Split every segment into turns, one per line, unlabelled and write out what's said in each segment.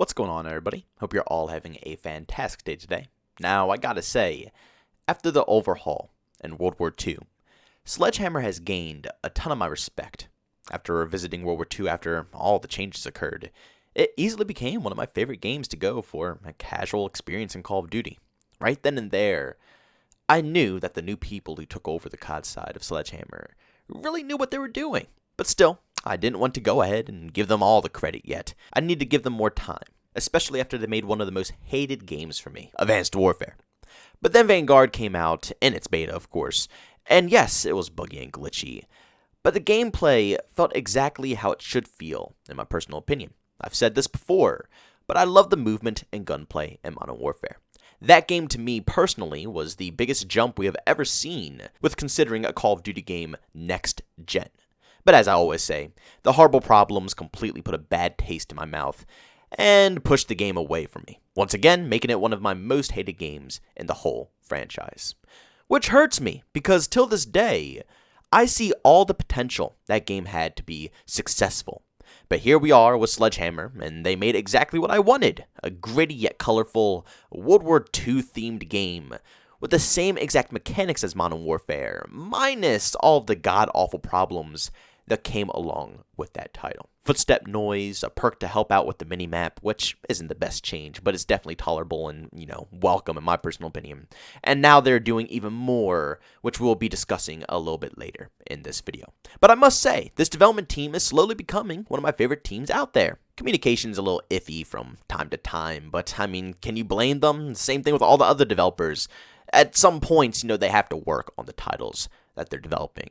What's going on, everybody? Hope you're all having a fantastic day today. Now, I gotta say, after the overhaul in World War II, Sledgehammer has gained a ton of my respect. After revisiting World War II after all the changes occurred, it easily became one of my favorite games to go for a casual experience in Call of Duty. Right then and there, I knew that the new people who took over the COD side of Sledgehammer really knew what they were doing. But still, I didn't want to go ahead and give them all the credit yet. I need to give them more time, especially after they made one of the most hated games for me, Advanced Warfare. But then Vanguard came out, in its beta of course, and yes, it was buggy and glitchy, but the gameplay felt exactly how it should feel, in my personal opinion. I've said this before, but I love the movement and gunplay in Modern Warfare. That game to me personally was the biggest jump we have ever seen with considering a Call of Duty game next gen. But as I always say, the horrible problems completely put a bad taste in my mouth and pushed the game away from me, once again making it one of my most hated games in the whole franchise. Which hurts me, because till this day, I see all the potential that game had to be successful. But here we are with Sledgehammer, and they made exactly what I wanted, a gritty yet colorful World War II themed game with the same exact mechanics as Modern Warfare, minus all of the god-awful problems that came along with that title. Footstep noise, a perk to help out with the minimap, which isn't the best change, but it's definitely tolerable and, welcome in my personal opinion. And now they're doing even more, which we'll be discussing a little bit later in this video. But I must say, this development team is slowly becoming one of my favorite teams out there. Communication's a little iffy from time to time, but can you blame them? Same thing with all the other developers. At some points, they have to work on the titles that they're developing.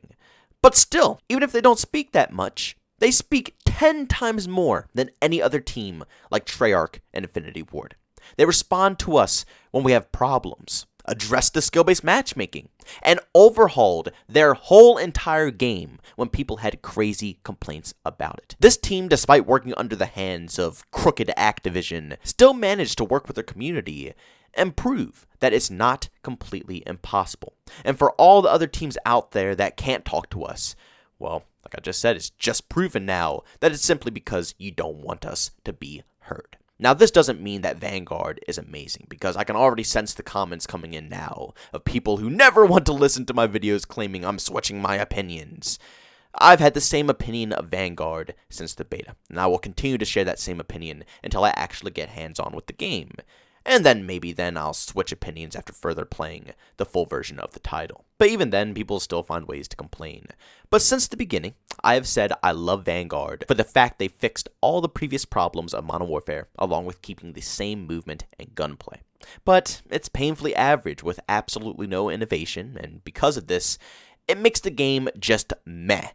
But still, even if they don't speak that much, they speak 10 times more than any other team like Treyarch and Infinity Ward. They respond to us when we have problems, address the skill-based matchmaking, and overhauled their whole entire game when people had crazy complaints about it. This team, despite working under the hands of crooked Activision, still managed to work with their community and prove that it's not completely impossible. And for all the other teams out there that can't talk to us, well, like I just said, it's just proven now that it's simply because you don't want us to be heard. Now, this doesn't mean that Vanguard is amazing, because I can already sense the comments coming in now of people who never want to listen to my videos claiming I'm switching my opinions. I've had the same opinion of Vanguard since the beta, and I will continue to share that same opinion until I actually get hands-on with the game. And then maybe I'll switch opinions after further playing the full version of the title. But even then, people still find ways to complain. But since the beginning, I have said I love Vanguard for the fact they fixed all the previous problems of Modern Warfare, along with keeping the same movement and gunplay. But it's painfully average with absolutely no innovation, and because of this, it makes the game just meh.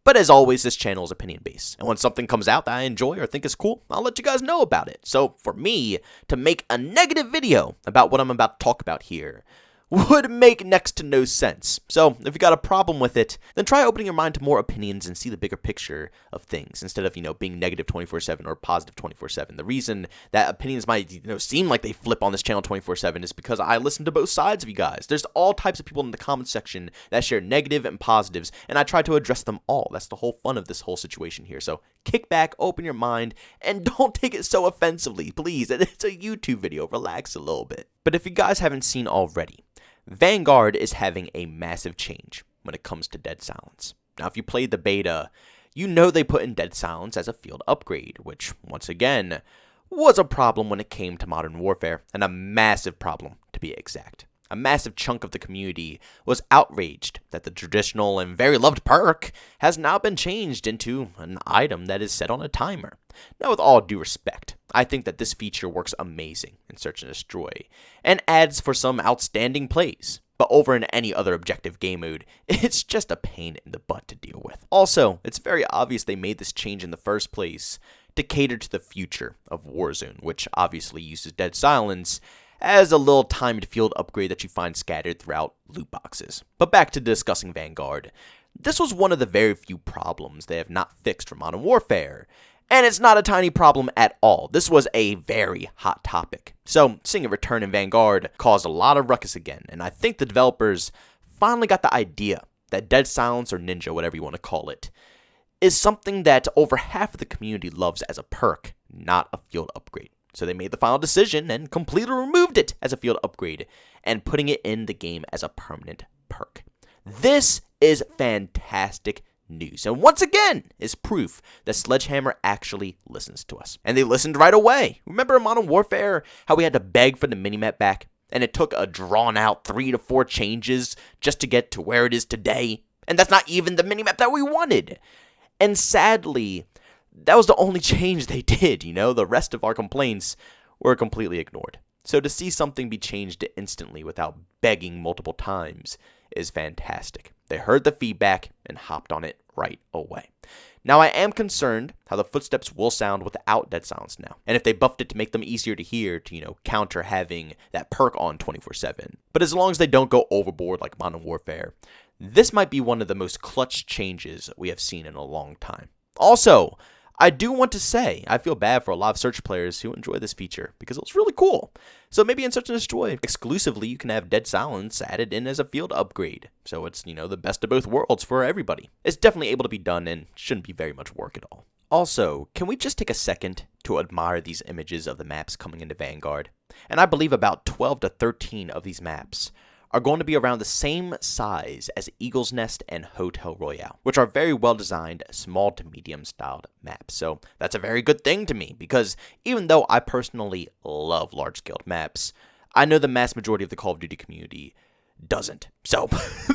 But as always, this channel is opinion-based, and when something comes out that I enjoy or think is cool, I'll let you guys know about it. So for me to make a negative video about what I'm about to talk about here would make next to no sense. So if you got a problem with it, then try opening your mind to more opinions and see the bigger picture of things instead of, being negative 24/7 or positive 24/7. The reason that opinions might, seem like they flip on this channel 24/7 is because I listen to both sides of you guys. There's all types of people in the comment section that share negative and positives, and I try to address them all. That's the whole fun of this whole situation here. So kick back, open your mind, and don't take it so offensively, please. It's a YouTube video. Relax a little bit. But if you guys haven't seen already, Vanguard is having a massive change when it comes to Dead Silence. Now, if you played the beta, you know they put in Dead Silence as a field upgrade, which, once again, was a problem when it came to Modern Warfare, and a massive problem, to be exact. A massive chunk of the community was outraged that the traditional and very loved perk has now been changed into an item that is set on a timer. Now, with all due respect, I think that this feature works amazing in Search and Destroy, and adds for some outstanding plays. But over in any other objective game mode, it's just a pain in the butt to deal with. Also, it's very obvious they made this change in the first place to cater to the future of Warzone, which obviously uses Dead Silence as a little timed field upgrade that you find scattered throughout loot boxes. But back to discussing Vanguard. This was one of the very few problems they have not fixed for Modern Warfare, and it's not a tiny problem at all. This was a very hot topic. So seeing a return in Vanguard caused a lot of ruckus again, and I think the developers finally got the idea that Dead Silence, or Ninja, whatever you want to call it, is something that over half of the community loves as a perk, not a field upgrade. So they made the final decision and completely removed it as a field upgrade and putting it in the game as a permanent perk. This is fantastic news, and once again is proof that Sledgehammer actually listens to us. And they listened right away. Remember in Modern Warfare how we had to beg for the minimap back? And it took a drawn-out 3 to 4 changes just to get to where it is today? And that's not even the minimap that we wanted. And sadly, that was the only change they did, you know? The rest of our complaints were completely ignored. So to see something be changed instantly without begging multiple times is fantastic. They heard the feedback and hopped on it right away. Now I am concerned how the footsteps will sound without dead silence now. And if they buffed it to make them easier to hear to, counter having that perk on 24/7. But as long as they don't go overboard like Modern Warfare, this might be one of the most clutch changes we have seen in a long time. Also, I do want to say, I feel bad for a lot of Search players who enjoy this feature, because it was really cool. So maybe in Search and Destroy, exclusively, you can have Dead Silence added in as a field upgrade. So it's, the best of both worlds for everybody. It's definitely able to be done and shouldn't be very much work at all. Also, can we just take a second to admire these images of the maps coming into Vanguard? And I believe about 12 to 13 of these maps are going to be around the same size as Eagle's Nest and Hotel Royale, which are very well designed, small to medium styled maps. So that's a very good thing to me, because even though I personally love large scaled maps, I know the mass majority of the Call of Duty community doesn't. So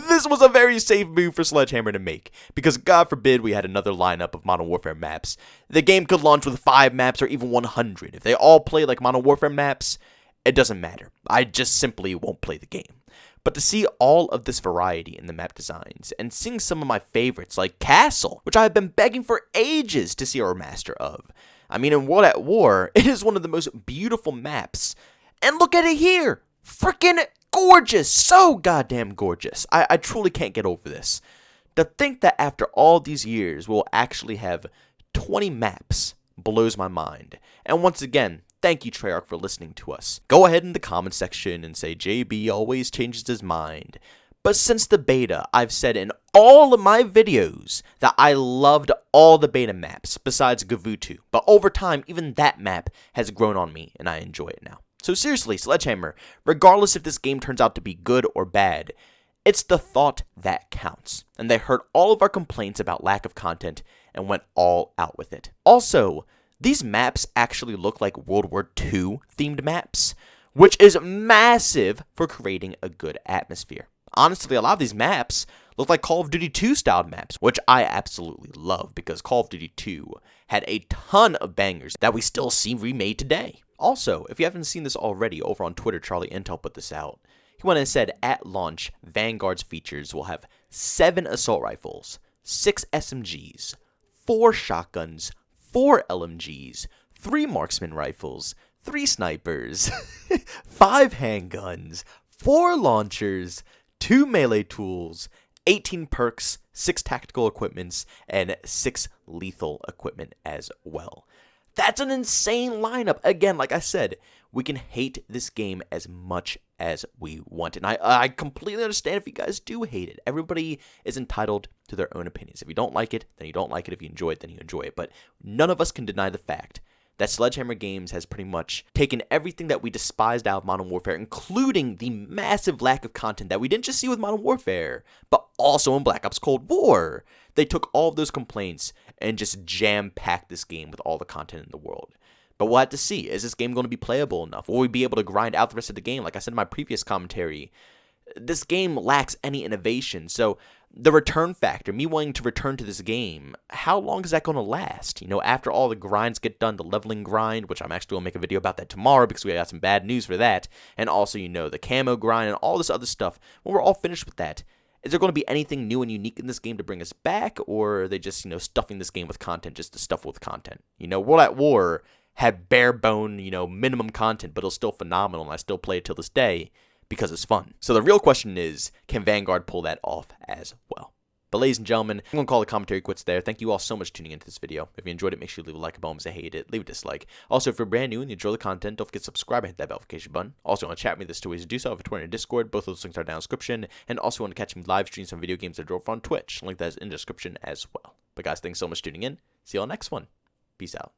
this was a very safe move for Sledgehammer to make, because God forbid we had another lineup of Modern Warfare maps. The game could launch with 5 maps or even 100. If they all play like Modern Warfare maps, it doesn't matter. I just simply won't play the game. But to see all of this variety in the map designs, and seeing some of my favorites like Castle, which I have been begging for ages to see a remaster of. I mean, in World at War, it is one of the most beautiful maps. And look at it here! Freaking gorgeous! So goddamn gorgeous. I truly can't get over this. To think that after all these years, we'll actually have 20 maps blows my mind. And once again, thank you, Treyarch, for listening to us. Go ahead in the comment section and say JB always changes his mind. But since the beta, I've said in all of my videos that I loved all the beta maps besides Gavutu. But over time, even that map has grown on me and I enjoy it now. So seriously, Sledgehammer, regardless if this game turns out to be good or bad, it's the thought that counts. And they heard all of our complaints about lack of content and went all out with it. Also, these maps actually look like World War II themed maps, which is massive for creating a good atmosphere. Honestly, a lot of these maps look like Call of Duty 2 styled maps, which I absolutely love because Call of Duty 2 had a ton of bangers that we still see remade today. Also, if you haven't seen this already, over on Twitter, Charlie Intel put this out. He went and said, at launch, Vanguard's features will have 7 assault rifles, 6 SMGs, 4 shotguns, 4 LMGs, 3 marksman rifles, 3 snipers, 5 handguns, 4 launchers, 2 melee tools, 18 perks, 6 tactical equipments, and 6 lethal equipment as well. That's an insane lineup. Again, like I said, we can hate this game as much as we want. And I completely understand if you guys do hate it. Everybody is entitled to their own opinions. If you don't like it, then you don't like it. If you enjoy it, then you enjoy it. But none of us can deny the fact that Sledgehammer Games has pretty much taken everything that we despised out of Modern Warfare, including the massive lack of content that we didn't just see with Modern Warfare, but also in Black Ops Cold War. They took all of those complaints and just jam-packed this game with all the content in the world. But we'll have to see. Is this game going to be playable enough? Will we be able to grind out the rest of the game? Like I said in my previous commentary, this game lacks any innovation. So the return factor, me wanting to return to this game, how long is that going to last? After all the grinds get done, the leveling grind, which I'm actually going to make a video about that tomorrow because we got some bad news for that. And also, the camo grind and all this other stuff. When we're all finished with that, is there going to be anything new and unique in this game to bring us back? Or are they just, stuffing this game with content just to stuff with content? World at War had bare bone, minimum content, but it was still phenomenal, and I still play it till this day because it's fun. So the real question is, can Vanguard pull that off as well? But ladies and gentlemen, I'm going to call the commentary quits there. Thank you all so much for tuning into this video. If you enjoyed it, make sure you leave a like, a bonus. If you hate it, leave a dislike. Also, if you're brand new and you enjoy the content, don't forget to subscribe and hit that notification button. Also, want to chat with me, there's 2 ways to do so. I have a Twitter and Discord. Both of those links are down in the description. And also want to catch me live streams on video games that drove on Twitch. Link that is in the description as well. But guys, thanks so much for tuning in. See you all next one. Peace out.